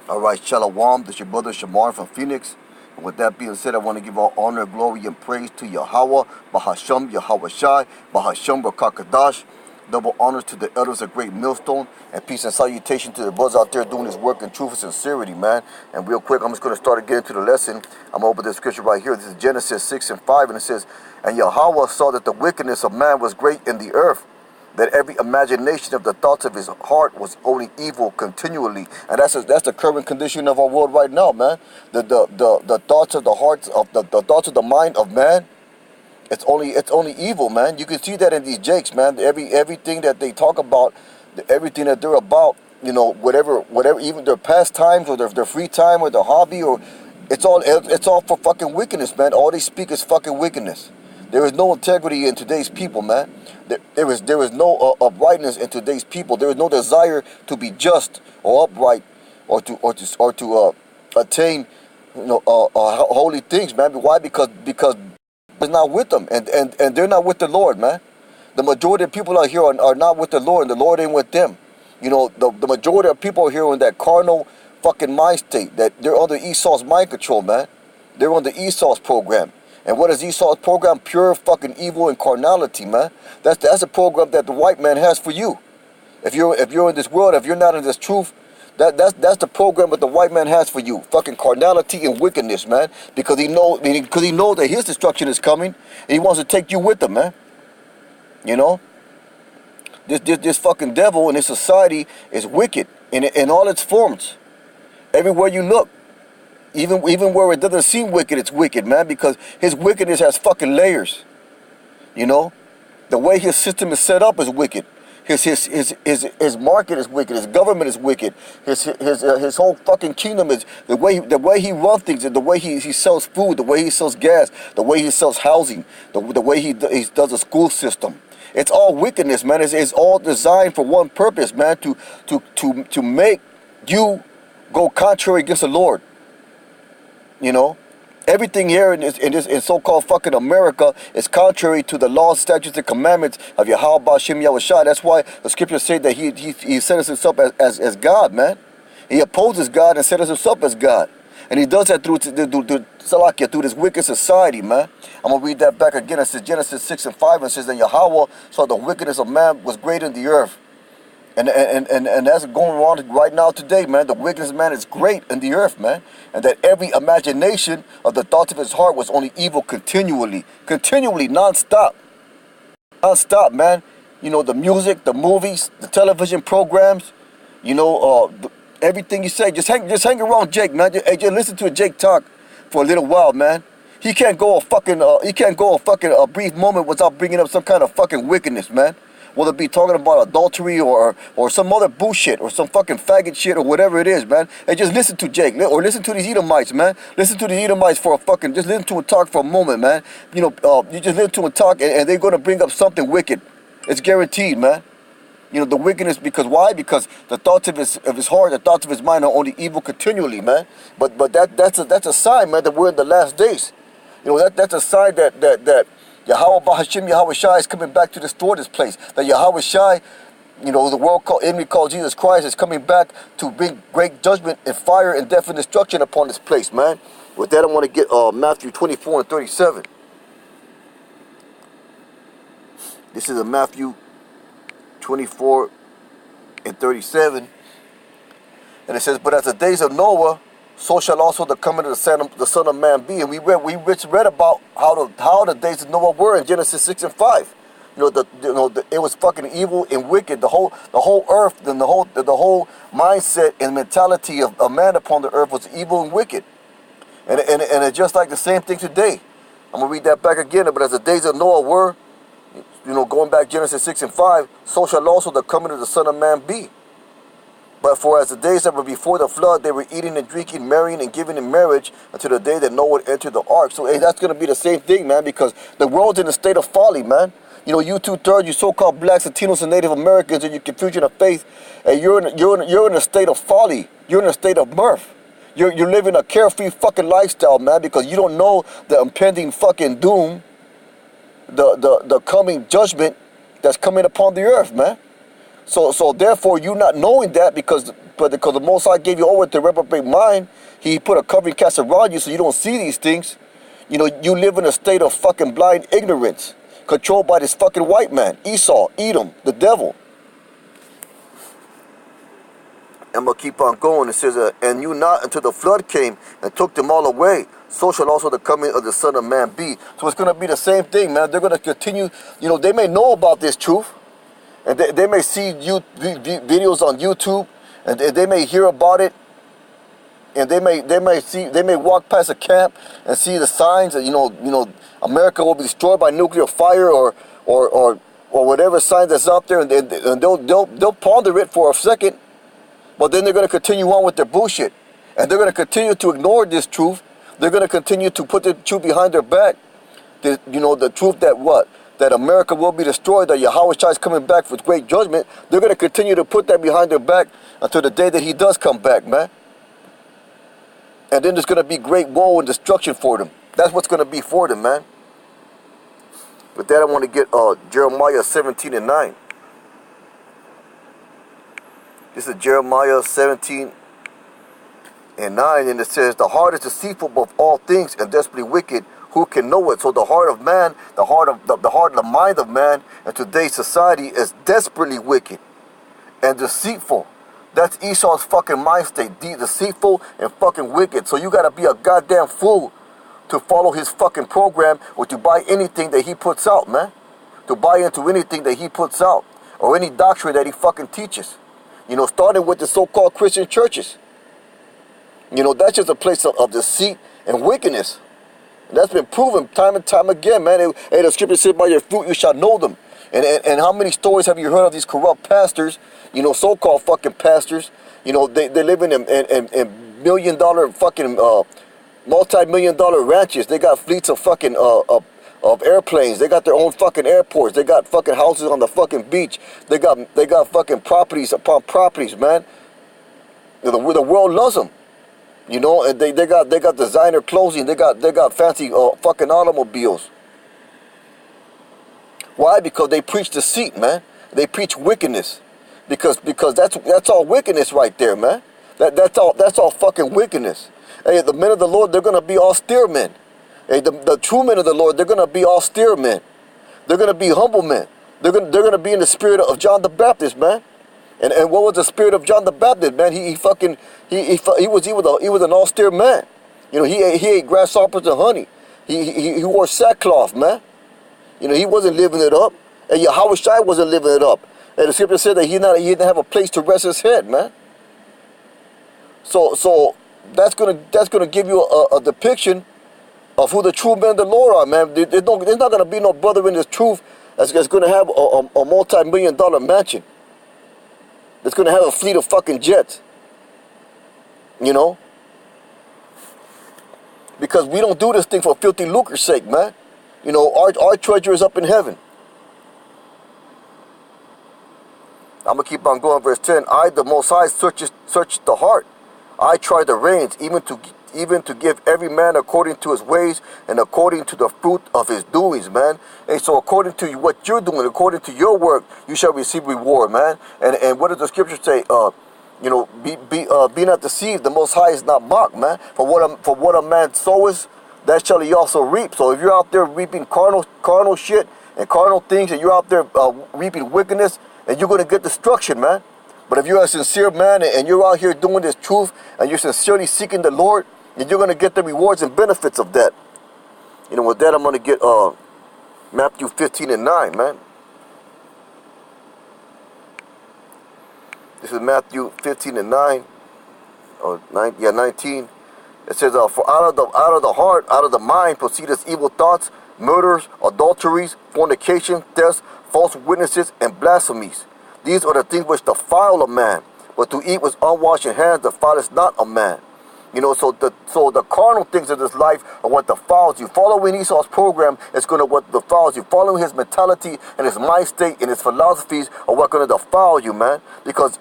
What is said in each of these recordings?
Alright, Shalom, this is your brother Shamar from Phoenix. And with that being said, I want to give all honor, glory, and praise to Yahawah, BAHASHAM, YAHAWAHSHI, BAHASHAM, RAWCHAA, QUADASH. Double honors to the elders of Great Millstone, and peace and salutation to the brothers out there doing this work in truth and sincerity, man. And real quick, I'm just going to start getting to the lesson. I'm going to open the scripture right here. This is Genesis 6 and 5, and it says, "And Yahawah saw that the wickedness of man was great in the earth, that every imagination of the thoughts of his heart was only evil continually." And that's the current condition of our world right now, man. The thoughts of the hearts of the thoughts of the mind of man, it's only evil, man. You can see that in these jakes, man. Everything that they talk about, everything that they're about, you know, whatever, even their pastimes or their free time or their hobby, or it's all for fucking wickedness, man. All they speak is fucking wickedness. There is no integrity in today's people, man. There is no uprightness in today's people. There is no desire to be just or upright or to attain, you know, holy things, man. Why? Because it's not with them, and they're not with the Lord, man. The majority of people out here are not with the Lord, and the Lord ain't with them. You know, the majority of people here are in that carnal fucking mind state, that they're under Esau's mind control, man. They're under Esau's program. And what is Esau's program? Pure fucking evil and carnality, man. That's a program that the white man has for you. If you're in this world, if you're not in this truth, that's the program that the white man has for you. Fucking carnality and wickedness, man. Because he knows that his destruction is coming, and he wants to take you with him, man. You know, this fucking devil in this society is wicked in all its forms. Everywhere you look. Even where it doesn't seem wicked, it's wicked, man, because his wickedness has fucking layers. You know? The way his system is set up is wicked. His market is wicked, his government is wicked, his whole fucking kingdom is the way he runs things, and the way he sells food, the way he sells gas, the way he sells housing, the way he does a school system. It's all wickedness, man. It's all designed for one purpose, man, to make you go contrary against the Lord. You know, everything here in so-called fucking America is contrary to the laws, statutes, and commandments of YAHAWAHSHI. That's why the scriptures say that he set us himself as God, man. He opposes God and set us himself as God. And he does that through this wicked society, man. I'm going to read that back again. It says Genesis 6 and 5, and it says that Yahawah saw the wickedness of man was great in the earth. And that's going on right now today, man. The wickedness, man, is great in the earth, man. And that every imagination of the thoughts of his heart was only evil continually, non-stop, man. You know, the music, the movies, the television programs, you know, everything you say. Just hang around Jake, man. Just listen to Jake talk for a little while, man. He can't go a brief moment without bringing up some kind of fucking wickedness, man. Whether it be talking about adultery or some other bullshit or some fucking faggot shit or whatever it is, man. And just listen to Jake or listen to these Edomites, man. Listen to the Edomites for just listen to him talk for a moment, man. You know, you just listen to him talk and they're going to bring up something wicked. It's guaranteed, man. You know, the wickedness, because why? Because the thoughts of his heart, the thoughts of his mind are only evil continually, man. But that's a sign, man, that we're in the last days. You know, that's a sign that Yahawah BAHASHAM, YAHAWAHSHI is coming back to restore this place. That YAHAWAHSHI, you know, the enemy called Jesus Christ is coming back to bring great judgment and fire and death and destruction upon this place, man. With that, I want to get Matthew 24 and 37. This is Matthew 24 and 37. And it says, "But as the days of Noah, so shall also the coming of the Son of Man be." And we read about how the days of Noah were in Genesis 6 and 5. You know, it was fucking evil and wicked. The whole earth and the whole mindset and mentality of man upon the earth was evil and wicked. And it's just like the same thing today. I'm gonna read that back again. "But as the days of Noah were," you know, going back Genesis 6 and 5, "so shall also the coming of the Son of Man be. But for as the days that were before the flood, they were eating and drinking, marrying and giving in marriage until the day that Noah would enter the ark." So hey, that's going to be the same thing, man, because the world's in a state of folly, man. You know, you two-thirds, you so-called blacks, Latinos, and Native Americans, and your confusion of faith, and you're in a state of folly. You're in a state of mirth. You're living a carefree fucking lifestyle, man, because you don't know the impending fucking doom, the coming judgment that's coming upon the earth, man. So therefore, you not knowing that, because because the Most High gave you over to reprobate mind, He put a covering cast around you so you don't see these things. You know, you live in a state of fucking blind ignorance, controlled by this fucking white man, Esau, Edom, the devil. I'm going to keep on going. It says, and you not until the flood came and took them all away, so shall also the coming of the Son of Man be. So it's going to be the same thing, man. They're going to continue. You know, they may know about this truth, and they may see videos on YouTube, and they may hear about it, and they may walk past a camp and see the signs that you know America will be destroyed by nuclear fire or whatever sign that's out there, and they'll ponder it for a second. But then they're going to continue on with their bullshit. And they're going to continue to ignore this truth. They're going to continue to put the truth behind their back. The truth that what? That America will be destroyed, that YAHAWAHSHI is coming back with great judgment. They're going to continue to put that behind their back until the day that He does come back, man. And then there's going to be great woe and destruction for them. That's what's going to be for them, man. With that, I want to get Jeremiah 17 and 9. This is Jeremiah 17 and 9, and it says, the heart is deceitful above all things and desperately wicked. Who can know it? So the heart of man, the mind of man in today's society is desperately wicked and deceitful. That's Esau's fucking mind state, deceitful and fucking wicked. So you gotta be a goddamn fool to follow his fucking program or to buy anything that he puts out, man. To buy into anything that he puts out or any doctrine that he fucking teaches. You know, starting with the so-called Christian churches. You know, that's just a place of deceit and wickedness. And that's been proven time and time again, man. Hey, the scripture said, by your fruit you shall know them. And how many stories have you heard of these corrupt pastors, you know, so-called fucking pastors? You know, they live in million-dollar fucking, multi-million-dollar ranches. They got fleets of fucking, of airplanes. They got their own fucking airports. They got fucking houses on the fucking beach. They got fucking properties upon properties, man. The world loves them, you know. And they got designer clothing. They got fancy fucking automobiles. Why? Because they preach deceit, man. They preach wickedness. Because that's all wickedness right there, man. That's all fucking wickedness. Hey, the men of the Lord, they're gonna be austere men. Hey, the true men of the Lord, they're going to be austere men. They're going to be humble men. They're going to be in the spirit of John the Baptist, man. And what was the spirit of John the Baptist, man? He was an austere man. You know, he ate grasshoppers and honey. He wore sackcloth, man. You know, he wasn't living it up. And YAHAWAHSHI wasn't living it up. And the scripture said that he didn't have a place to rest his head, man. So that's gonna give you a depiction of who the true men of the Lord are, man. There's not going to be no brother in this truth that's going to have a multi-million-dollar mansion. That's going to have a fleet of fucking jets. You know? Because we don't do this thing for filthy lucre's sake, man. You know, our treasure is up in heaven. I'm going to keep on going, verse 10. I, the Most High, search the heart. I try the reins, even to give every man according to his ways and according to the fruit of his doings, man. And so according to what you're doing, according to your work, you shall receive reward, man. And what does the scripture say? You know, be not deceived. The Most High is not mocked, man. For what a man soweth, that shall he also reap. So if you're out there reaping carnal shit and carnal things, and you're out there reaping wickedness, and you're going to get destruction, man. But if you're a sincere man and you're out here doing this truth and you're sincerely seeking the Lord, and you're going to get the rewards and benefits of that. You know, with that, I'm going to get Matthew 15 and 9, man. This is Matthew 15 and 9. Or 19. It says, for out of the heart, out of the mind, proceedeth evil thoughts, murders, adulteries, fornication, thefts, false witnesses, and blasphemies. These are the things which defile a man. But to eat with unwashed hands defileth not a man. You know, so the carnal things of this life are what defiles you. Following Esau's program is going to what defiles you. Following his mentality and his mind state and his philosophies are what going to defile you, man. Because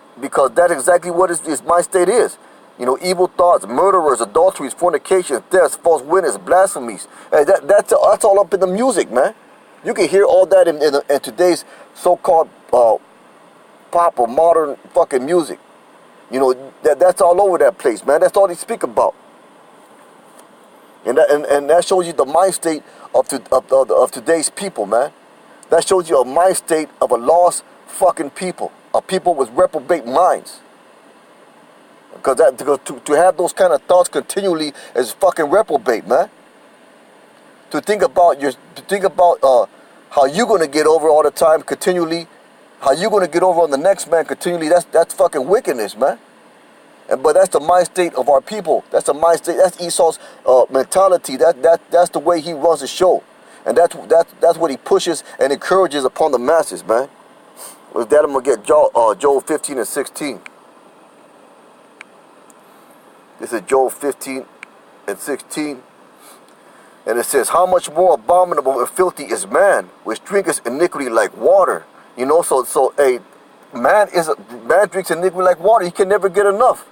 that's exactly what his mind state is. You know, evil thoughts, murderers, adulteries, fornication, thefts, false witness, blasphemies. Hey, that's all up in the music, man. You can hear all that in today's so-called pop or modern fucking music. You know, that's all over that place, man. That's all they speak about. And that shows you the mind state of today's people, man. That shows you a mind state of a lost fucking people. A people with reprobate minds. Because to have those kind of thoughts continually is fucking reprobate, man. To think about how you gonna get over all the time continually, how you gonna get over on the next man continually, that's fucking wickedness, man. But that's the mind state of our people. That's the mind state. That's Esau's mentality. That's the way he runs the show, and that's what he pushes and encourages upon the masses, man. With that, I'm gonna get Joel 15 and 16. This is Joel 15 and 16, and it says, "How much more abominable and filthy is man, which drinketh iniquity like water." You know, so a man drinks iniquity like water. He can never get enough.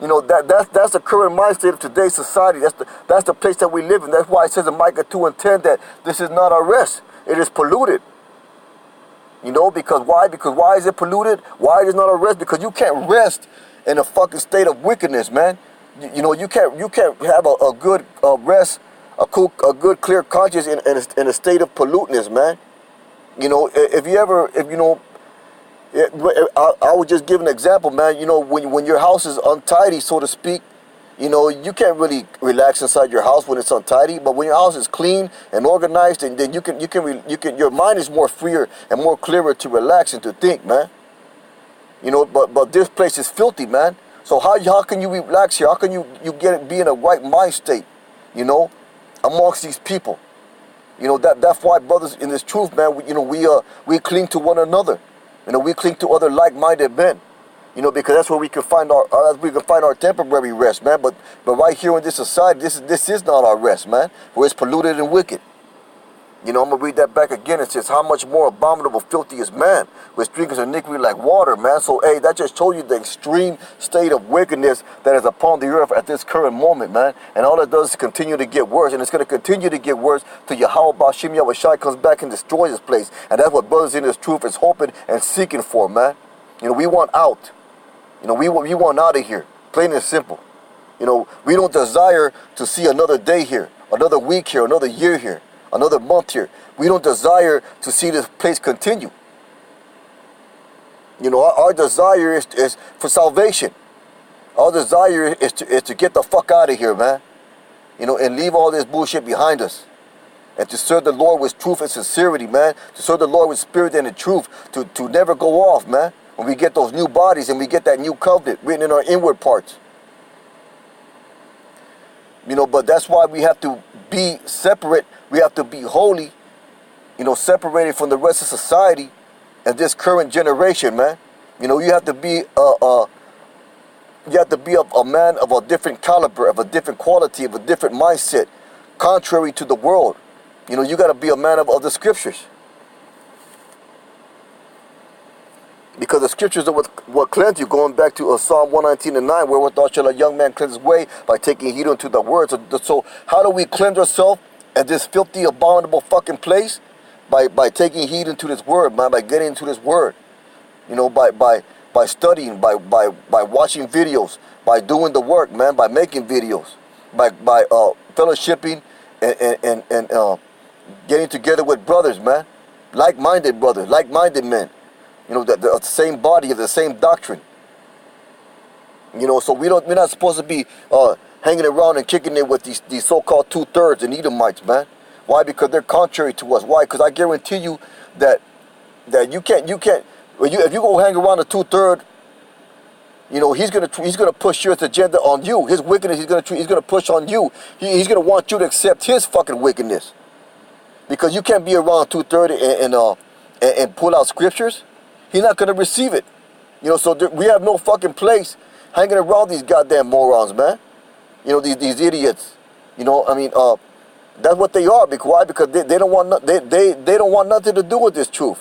You know, that's the current mind state of today's society. That's the place that we live in. That's why it says in Micah 2 and 10 that this is not our rest. It is polluted. You know, because why? Because why is it polluted? Why it is not our rest? Because you can't rest in a fucking state of wickedness, man. You know, you can't have a good rest, a good clear conscience in a state of pollutedness, man. You know, if you know. I would just give an example, man. You know, when your house is untidy, so to speak, you know, you can't really relax inside your house when it's untidy. But when your house is clean and organized, and then your mind is more freer and more clearer to relax and to think, man. You know, but this place is filthy, man. So how can you relax here? How can you be in a right mind state, you know, amongst these people? You know, that's why, brothers, in this truth, man, we cling to one another. You know, we cling to other like-minded men. You know, because that's where we can find our temporary rest, man. But right here in this society, this is not our rest, man. Where it's polluted and wicked. You know, I'm gonna read that back again. It says, "How much more abominable, filthy is man, which drinketh iniquity like water," man. So, hey, that just shows you the extreme state of wickedness that is upon the earth at this current moment, man. And all it does is continue to get worse, and it's gonna continue to get worse till YAHAWAHSHI comes back and destroys this place. And that's what brothers in this truth is hoping and seeking for, man. You know, we want out. You know, we want out of here, plain and simple. You know, we don't desire to see another day here, another week here, another year here, another month here. We don't desire to see this place continue. You know, our desire is for salvation. Our desire is to get the fuck out of here, man. You know, and leave all this bullshit behind us. And to serve the Lord with truth and sincerity, man. To serve the Lord with spirit and in truth. To never go off, man. When we get those new bodies and we get that new covenant written in our inward parts. You know, but that's why we have to be separate. We have to be holy, you know, separated from the rest of society and this current generation, man. You know, you have to be a man of a different caliber, of a different quality, of a different mindset, contrary to the world. You know, you got to be a man of the scriptures. Because the scriptures are what cleanse you, going back to Psalm 119 and 9, wherewithal shall a young man cleanse his way, by taking heed unto the words. So how do we cleanse ourselves at this filthy, abominable fucking place? By taking heed into this word, man, by getting into this word. You know, by studying, by watching videos, by doing the work, man, by making videos, by fellowshipping and getting together with brothers, man, like-minded brothers, like-minded men. You know, the same body of the same doctrine. You know, so we're not supposed to be hanging around and kicking it with these so-called 2/3 and Edomites, man. Why? Because they're contrary to us. Why? Because I guarantee you that you can't. If you go hang around a 2/3, you know, he's gonna push your agenda on you. His wickedness, he's gonna push on you. He's gonna want you to accept his fucking wickedness. Because you can't be around 2/3 and pull out scriptures. He's not gonna receive it. You know, so we have no fucking place hanging around these goddamn morons, man. You know, these idiots. You know, I mean, that's what they are. Because why? Because they don't want they don't want nothing to do with this truth.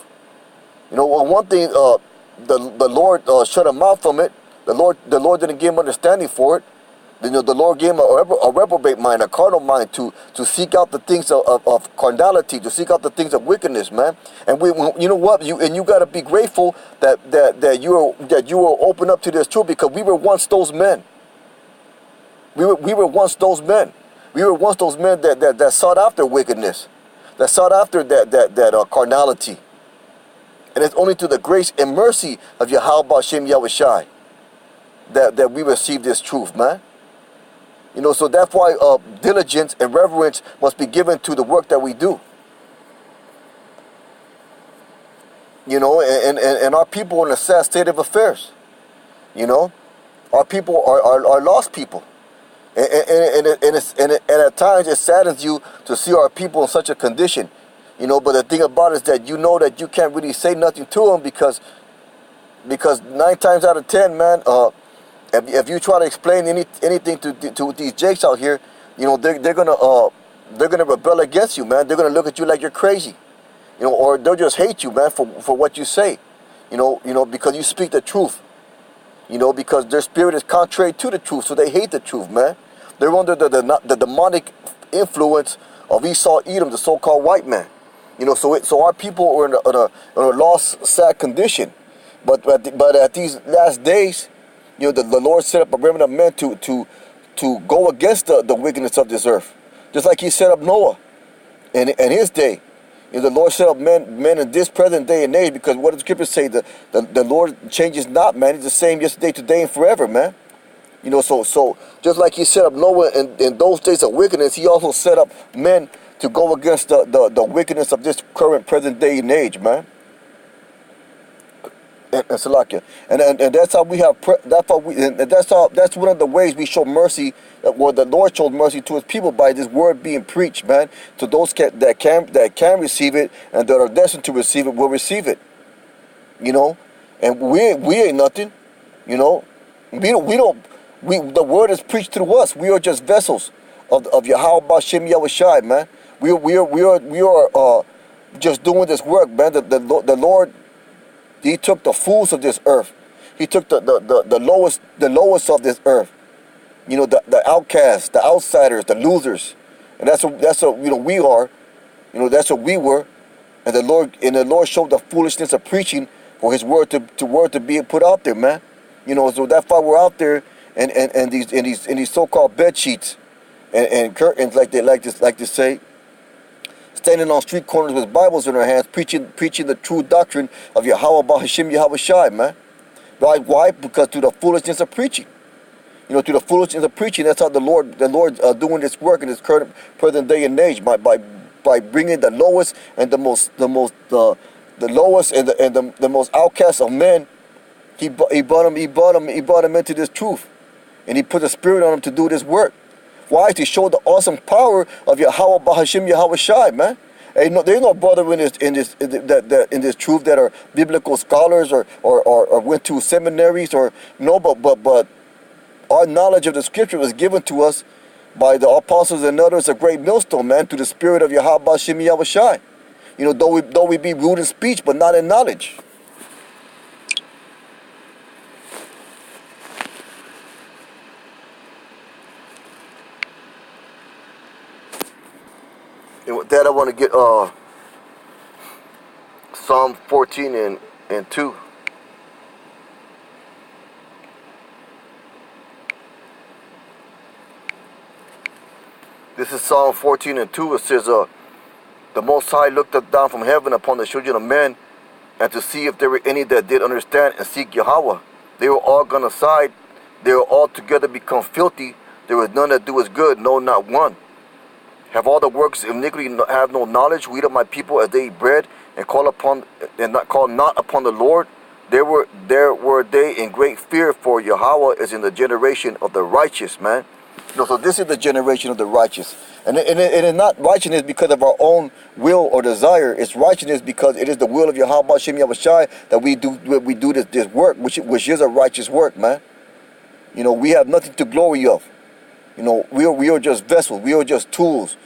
You know, well, one thing, the Lord shut them out from it. The Lord didn't give them understanding for it. You know, the Lord gave him a reprobate mind, a carnal mind, to seek out the things of carnality, to seek out the things of wickedness, man. And you know what, you got to be grateful that you were open up to this truth, because we were once those men. We were once those men. We were once those men that sought after wickedness, that sought after that carnality. And it's only through the grace and mercy of YAHAWAHSHI that we receive this truth, man. You know, so that's why diligence and reverence must be given to the work that we do. You know, and our people are in a sad state of affairs. You know, our people are lost people. And at times it saddens you to see our people in such a condition. You know, but the thing about it is that you know that you can't really say nothing to them, because 9 times out of 10, man, if you try to explain anything to these jakes out here, you know, they're gonna rebel against you, man. They're gonna look at you like you're crazy, you know, or they'll just hate you, man, for what you say, you know, because you speak the truth, you know, because their spirit is contrary to the truth, so they hate the truth, man. They're under the demonic influence of Esau Edom, the so-called white man, you know. So our people are in a lost, sad condition, but at these last days, you know, the Lord set up a remnant of men to go against the wickedness of this earth. Just like he set up Noah in his day. You know, the Lord set up men in this present day and age, because what does the scriptures say? The Lord changes not, man. He's the same yesterday, today, and forever, man. You know, so just like he set up Noah in those days of wickedness, he also set up men to go against the wickedness of this current present day and age, man. And Salakia, and that's how we have. That's one of the ways we show mercy. Well, the Lord showed mercy to His people by this word being preached, man. To those that can receive it and that are destined to receive it will receive it. You know, and we ain't nothing. You know, the word is preached through us. We are just vessels of YAHAWAHSHI, man. We are just doing this work, man. The Lord. He took the fools of this earth. He took the lowest of this earth. You know, the outcasts, the outsiders, the losers. And that's what you know we are. You know, that's what we were. And the Lord showed the foolishness of preaching for His word to be put out there, man. You know, so that's why we're out there and these so-called bed sheets and curtains, like they like to say, standing on street corners with Bibles in their hands, preaching the true doctrine of YAHWAHSHI, man. Right? Why? Because through the foolishness of preaching. You know, through the foolishness of preaching, that's how the Lord's doing this work in this current present day and age, by bringing the lowest and the lowest and the most outcast of men. He brought them into this truth, and He put the Spirit on them to do this work. Why? To show the awesome power of YAHWAHSHI, man. There's no brother in this truth that are biblical scholars or went to seminaries or no, but our knowledge of the Scripture was given to us by the apostles and others, a great millstone, man, through the Spirit of YAHWAHSHI. You know, though we be rude in speech, but not in knowledge. And with that, I want to get Psalm 14 and 2. This is Psalm 14 and 2. It says, the Most High looked up down from heaven upon the children of men, and to see if there were any that did understand and seek Yahweh. They were all gone aside. They were all together become filthy. There was none that doeth good, no, not one. Have all the works of iniquity have no knowledge? Weed up my people as they eat bread, and call not upon the Lord. There were they in great fear, for Yahweh is in the generation of the righteous, man. You know, so this is the generation of the righteous. And it is not righteousness because of our own will or desire. It's righteousness because it is the will of YAHWAHSHI that we do this work, which is a righteous work, man. You know, we have nothing to glory of. You know, we are just vessels. We are just tools.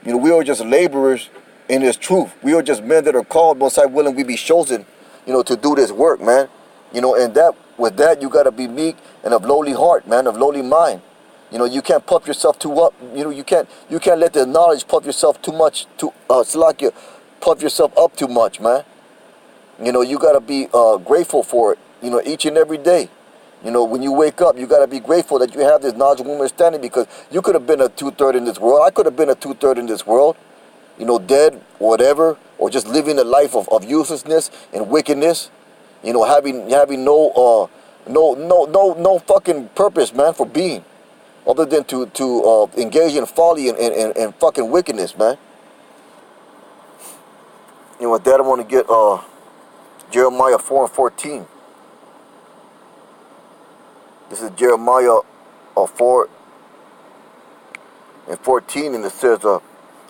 You know, we are just laborers in this truth. We are just men that are called, most high willing we be chosen, you know, to do this work, man. You know, and with that you got to be meek and of lowly heart, man, of lowly mind. You know, you can't puff yourself too up. You know, you can't let the knowledge puff yourself too much. Salakia, puff yourself up too much, man. You know, you gotta be grateful for it. You know, each and every day. You know, when you wake up, you gotta be grateful that you have this knowledge and understanding, because you could have been a 2/3 in this world. I could have been a 2/3 in this world. You know, dead, whatever, or just living a life of uselessness and wickedness. You know, having no fucking purpose, man, for being, other than to engage in folly and fucking wickedness, man. You know, with that, I want to get Jeremiah 4:14. This is Jeremiah 4:14, and it says,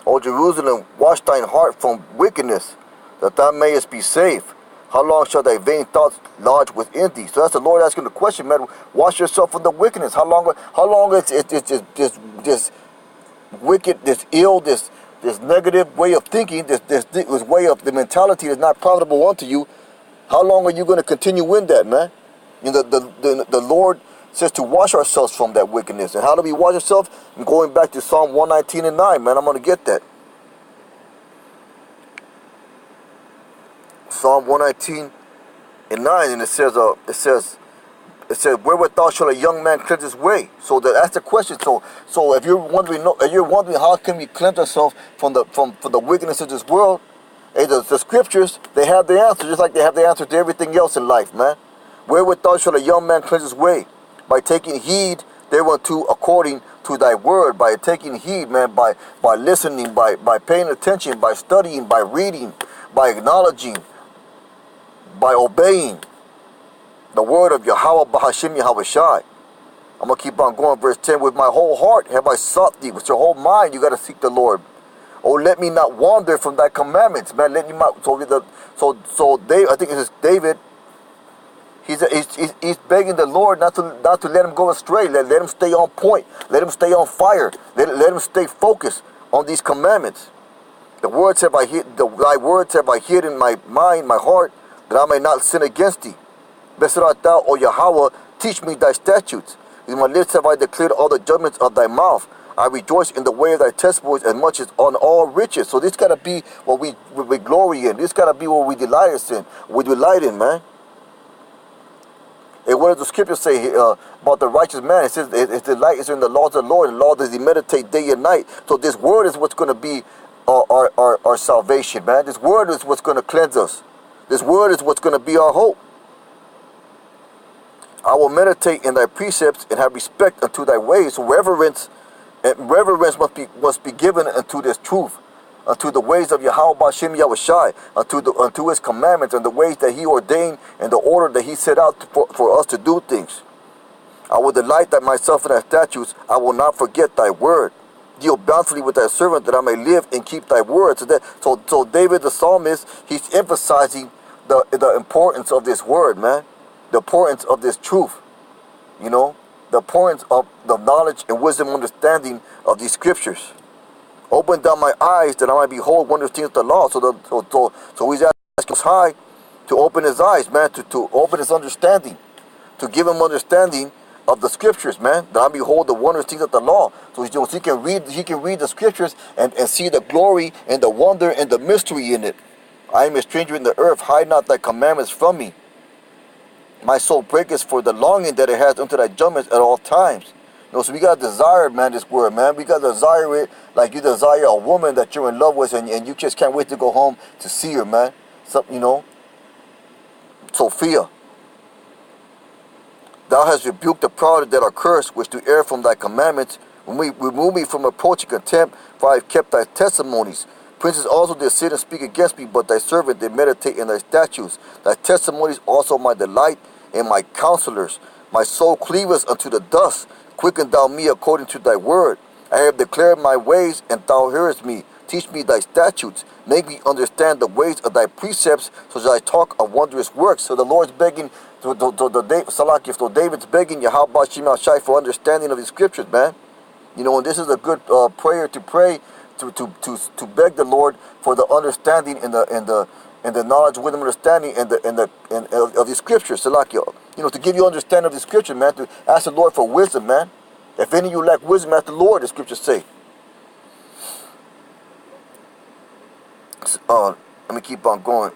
O Jerusalem, wash thine heart from wickedness, that thou mayest be saved. How long shall thy vain thoughts lodge within thee? So that's the Lord asking the question, man. Wash yourself from the wickedness. How long is this wicked, this ill, this negative way of thinking, this way of the mentality that's not profitable unto you? How long are you going to continue in that, man? You know, the Lord says to wash ourselves from that wickedness. And how do we wash ourselves? I'm going back to Psalm 119 and 9, man. I'm going to get that. Psalm 119 and 9, and it says, wherewithal shall a young man cleanse his way? So that's the question. So if you're wondering how can we cleanse ourselves from the wickedness of this world, hey, the scriptures, they have the answer, just like they have the answer to everything else in life, man. Wherewithal shall a young man cleanse his way? By taking heed thereunto according to thy word. By taking heed, man, by listening, by paying attention, by studying, by reading, by acknowledging, by obeying the word of Yahawah, BAHASHAM, YAHAWAHSHI. I'm going to keep on going. Verse 10, with my whole heart have I sought thee. With your whole mind, you got to seek the Lord. Oh, let me not wander from thy commandments, man. Let me not. So David, I think it's David. He's begging the Lord not to let him go astray. Let him stay on point. Let him stay on fire. Let him stay focused on these commandments. Thy words have I hid in my mind, my heart, that I may not sin against thee. Blessed art thou, O Yahawah, teach me thy statutes. In my lips have I declared all the judgments of thy mouth. I rejoice in the way of thy testimonies as much as on all riches. So this got to be what we glory in. This got to be what we delight in, man. And what does the scripture say about the righteous man? It says his delight is in the laws of the Lord, and the law does he meditate day and night. So this word is what's going to be our salvation, man. This word is what's going to cleanse us. This word is what's going to be our hope. I will meditate in thy precepts and have respect unto thy ways. So reverence must be given unto this truth, unto the ways of Yahawah, BAHASHAM, YAHAWAHSHI, unto his commandments and the ways that he ordained and the order that he set out for us to do things. I will delight myself in thy statutes. I will not forget thy word. Deal bountifully with thy servant, that I may live and keep thy word. So David the psalmist, he's emphasizing the importance of this word, man. The importance of this truth. You know, the importance of the knowledge and wisdom and understanding of these scriptures. Open down my eyes that I might behold wondrous things of the law. So he's asking us high to open his eyes, man, to open his understanding, to give him understanding of the scriptures, man, that I behold the wondrous things of the law. So he can read the scriptures and see the glory and the wonder and the mystery in it. I am a stranger in the earth, hide not thy commandments from me. My soul breaketh for the longing that it has unto thy judgments at all times. You know, so we got to desire, man, this word, man. We got to desire it like you desire a woman that you're in love with, and you just can't wait to go home to see her, man. Something, you know. Sophia. Thou hast rebuked the proud that are cursed, which do err from thy commandments. Remove me from reproach and contempt, for I have kept thy testimonies. Princes also did sit and speak against me, but thy servant did meditate in thy statutes. Thy testimonies also my delight and my counselors. My soul cleaveth unto the dust. Quicken thou me according to thy word. I have declared my ways, and thou hearest me. Teach me thy statutes. Make me understand the ways of thy precepts, so that I talk of wondrous works. So the Lord's begging, so David's begging Yahawah, BAHASHAM, YAHAWAHSHI for understanding of the scriptures, man. You know, and this is a good prayer to pray, to beg the Lord for the understanding and the knowledge, wisdom, understanding of the scriptures, Salakia. You know, to give you understanding of the scripture, man, to ask the Lord for wisdom, man, If any of you lack wisdom, ask the Lord, the scriptures say. Let me keep on going.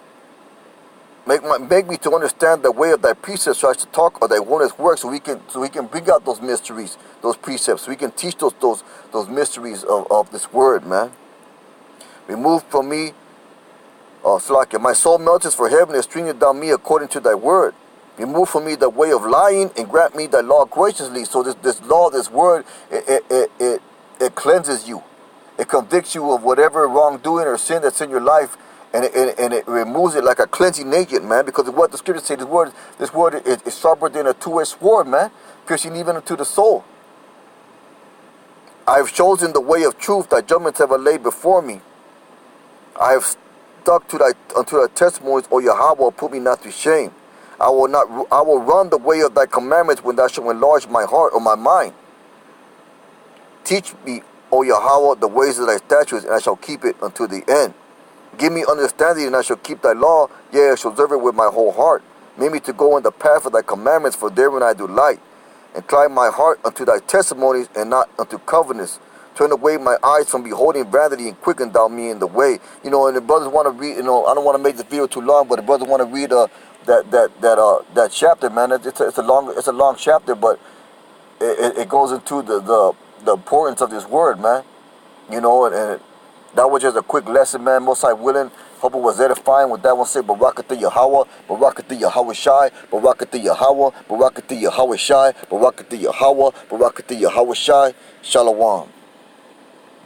Make me to understand the way of thy precepts, so I should talk of thy wondrous works, so we can bring out those mysteries, those precepts, so we can teach those mysteries of this word, man. Remove from me, Slakia, my soul melteth for heaven, and stringeth down me according to thy word. Remove from me the way of lying, and grant me thy law graciously. So this law, this word, it cleanses you. It convicts you of whatever wrongdoing or sin that's in your life, and it removes it like a cleansing agent, man. Because of what the scriptures say, this word is sharper than a two-edged sword, man, piercing even into the soul. I have chosen the way of truth; thy judgments have I laid before me. I have stuck unto thy testimonies, O Yahawah, put me not to shame. I will run the way of thy commandments when thou shalt enlarge my heart or my mind. Teach me, O Yahawah, the ways of thy statutes, and I shall keep it unto the end. Give me understanding, and I shall keep thy law, yea, I shall observe it with my whole heart. Make me to go in the path of thy commandments, for therein I do light. Incline my heart unto thy testimonies, and not unto covetousness. Turn away my eyes from beholding vanity, and quicken thou me in the way. You know, and the brothers want to read, you know, I don't want to make this video too long, but the brothers want to read that chapter, man. It's a long chapter, but it goes into the importance of this word, man. You know, and that was just a quick lesson, man. Most High willing. Hope it was edifying. With that one, say Barakatah Yahawah, Barakatah Yahawahshi, Barakatah Yahawah, Barakatah Yahawahshi, Barakatah Yahawah, Barakatah Yahawahshi. Shalom.